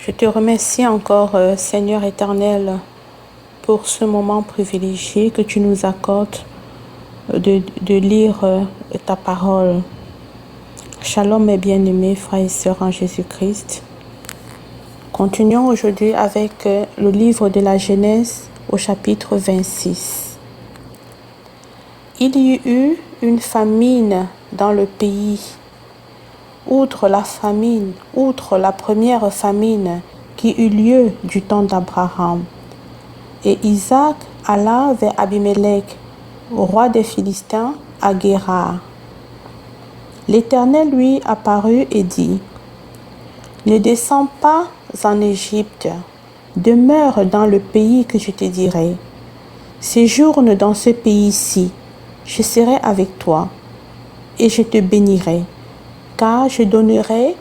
Je te remercie encore, Seigneur éternel, pour ce moment privilégié que tu nous accordes de lire ta parole. Shalom mes bien-aimés frères et sœurs en Jésus-Christ. Continuons aujourd'hui avec le livre de la Genèse au chapitre 26. Il y eut une famine dans le pays. Outre la première famine qui eut lieu du temps d'Abraham. Et Isaac alla vers Abimelech, roi des Philistins, à Guérar. L'Éternel lui apparut et dit, « Ne descends pas en Égypte, demeure dans le pays que je te dirai. Séjourne dans ce pays-ci, je serai avec toi, et je te bénirai, car je donnerai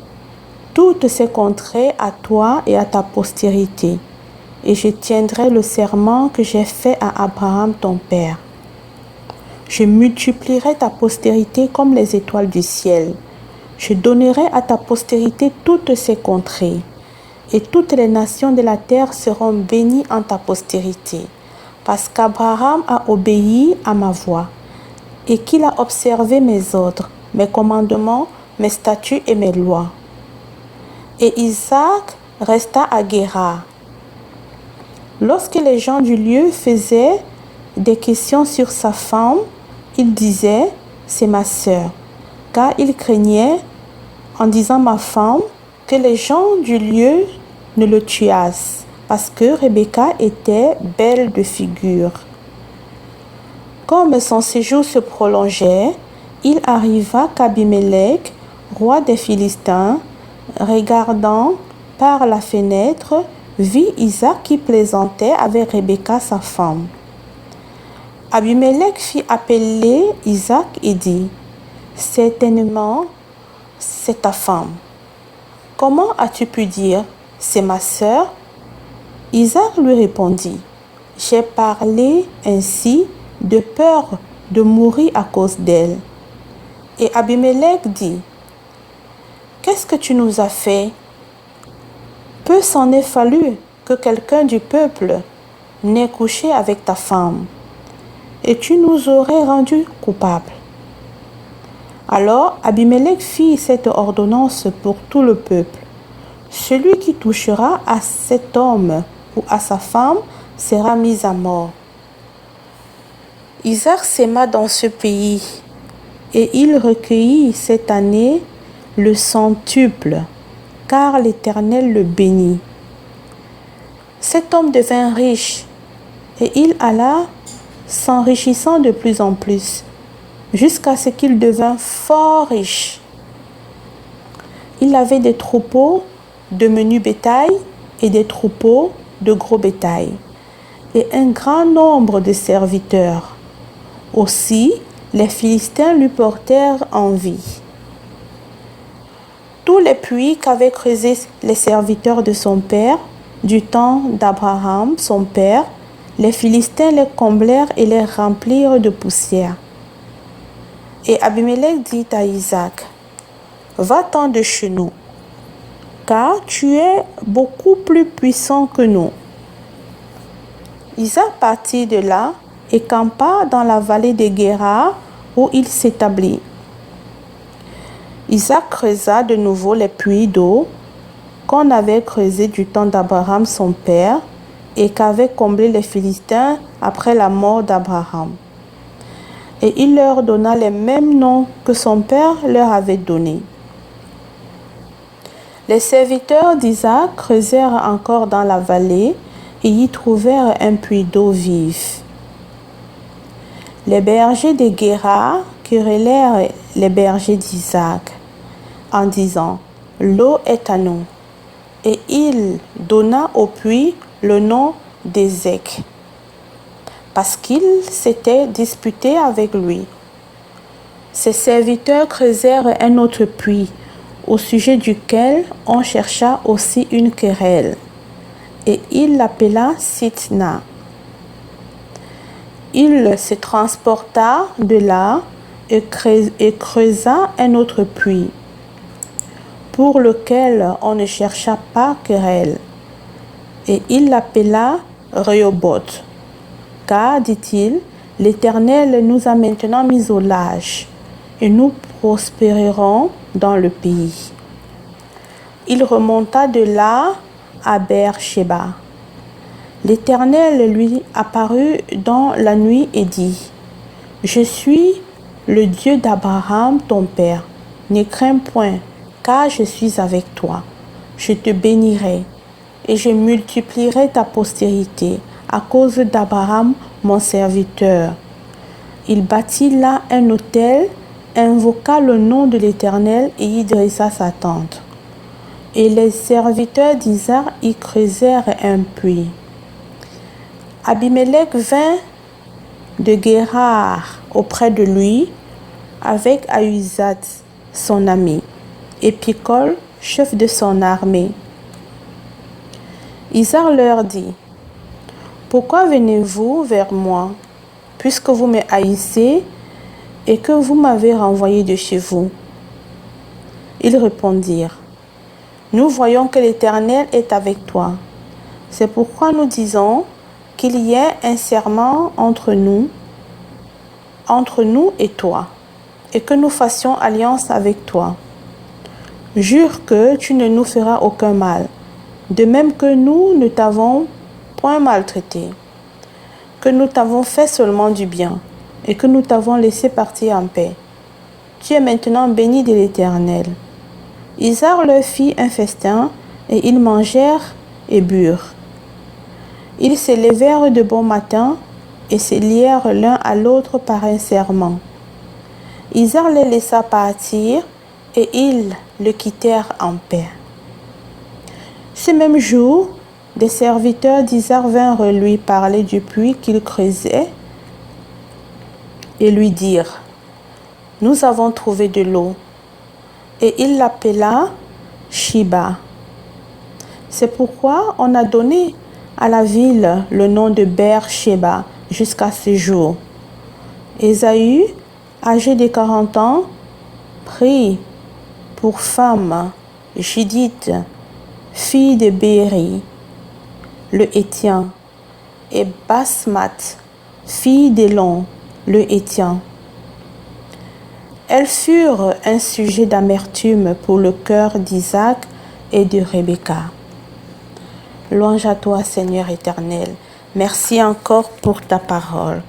toutes ces contrées à toi et à ta postérité, et je tiendrai le serment que j'ai fait à Abraham ton père. Je multiplierai ta postérité comme les étoiles du ciel. Je donnerai à ta postérité toutes ces contrées, et toutes les nations de la terre seront bénies en ta postérité, parce qu'Abraham a obéi à ma voix, et qu'il a observé mes ordres, mes commandements, mes statuts et mes lois. » Et Isaac resta à Guérar. Lorsque les gens du lieu faisaient des questions sur sa femme, il disait, « C'est ma sœur », car il craignait, en disant ma femme, que les gens du lieu ne le tuassent, parce que Rebecca était belle de figure. Comme son séjour se prolongeait, il arriva qu'Abimelech, roi des Philistins, regardant par la fenêtre, vit Isaac qui plaisantait avec Rebecca sa femme. Abimelech fit appeler Isaac et dit, « Certainement, c'est ta femme. Comment as-tu pu dire, c'est ma sœur ?» Isaac lui répondit, « J'ai parlé ainsi de peur de mourir à cause d'elle. » Et Abimelech dit, « Qu'est-ce que tu nous as fait? Peu s'en est fallu que quelqu'un du peuple n'ait couché avec ta femme, et tu nous aurais rendus coupables. » Alors Abimelech fit cette ordonnance pour tout le peuple. Celui qui touchera à cet homme ou à sa femme sera mis à mort. Isaac s'aima dans ce pays, et il recueillit cette année le centuple, car l'Éternel le bénit. Cet homme devint riche, et il alla s'enrichissant de plus en plus, jusqu'à ce qu'il devint fort riche. Il avait des troupeaux de menu bétail et des troupeaux de gros bétail, et un grand nombre de serviteurs. Aussi, les Philistins lui portèrent envie. Tous les puits qu'avaient creusés les serviteurs de son père, du temps d'Abraham, son père, les Philistins les comblèrent et les remplirent de poussière. Et Abimelech dit à Isaac, « Va-t'en de chez nous, car tu es beaucoup plus puissant que nous. » Isaac partit de là et campa dans la vallée de Guérar, où il s'établit. Isaac creusa de nouveau les puits d'eau qu'on avait creusés du temps d'Abraham son père et qu'avaient comblés les Philistins après la mort d'Abraham. Et il leur donna les mêmes noms que son père leur avait donnés. Les serviteurs d'Isaac creusèrent encore dans la vallée et y trouvèrent un puits d'eau vive. Les bergers de Guérar querellèrent les bergers d'Isaac en disant, « L'eau est à nous. » Et il donna au puits le nom d'Ézek, parce qu'ils s'étaient disputés avec lui. Ses serviteurs creusèrent un autre puits, au sujet duquel on chercha aussi une querelle, et il l'appela Sitna. Il se transporta de là et creusa un autre puits. pour lequel on ne chercha pas querelle. Et il l'appela Rehoboth. Car, dit-il, l'Éternel nous a maintenant mis au large, et nous prospérerons dans le pays. Il remonta de là à Beer-Shéba. L'Éternel lui apparut dans la nuit et dit, « Je suis le Dieu d'Abraham ton père. Ne crains point, car je suis avec toi. Je te bénirai et je multiplierai ta postérité à cause d'Abraham mon serviteur. » Il bâtit là un autel, invoqua le nom de l'Éternel et y dressa sa tente. Et les serviteurs d'Isaac y creusèrent un puits. Abimelech vint de Guérar auprès de lui avec Ahuzat, son ami, et Picol, chef de son armée. Isaac leur dit, « Pourquoi venez-vous vers moi, puisque vous me haïssez et que vous m'avez renvoyé de chez vous ?» Ils répondirent, « Nous voyons que l'Éternel est avec toi. C'est pourquoi nous disons qu'il y ait un serment entre nous et toi, et que nous fassions alliance avec toi. Jure que tu ne nous feras aucun mal, de même que nous ne t'avons point maltraité, que nous t'avons fait seulement du bien, et que nous t'avons laissé partir en paix. Tu es maintenant béni de l'Éternel. » Isaac leur fit un festin, et ils mangèrent et burent. Ils se levèrent de bon matin, et se lièrent l'un à l'autre par un serment. Isaac les laissa partir, et ils le quittèrent en paix. Ce même jour, des serviteurs d'Isaac vinrent lui parler du puits qu'il creusait et lui dirent, « Nous avons trouvé de l'eau. » Et il l'appela Shiba. C'est pourquoi on a donné à la ville le nom de Beer-Shéba jusqu'à ce jour. Ésaü, âgé de 40 ans, prit pour femme Judith, fille de Béri, le Héthien, et Basmat, fille d'Élon, le Héthien. Elles furent un sujet d'amertume pour le cœur d'Isaac et de Rebecca. Louange à toi, Seigneur éternel. Merci encore pour ta parole.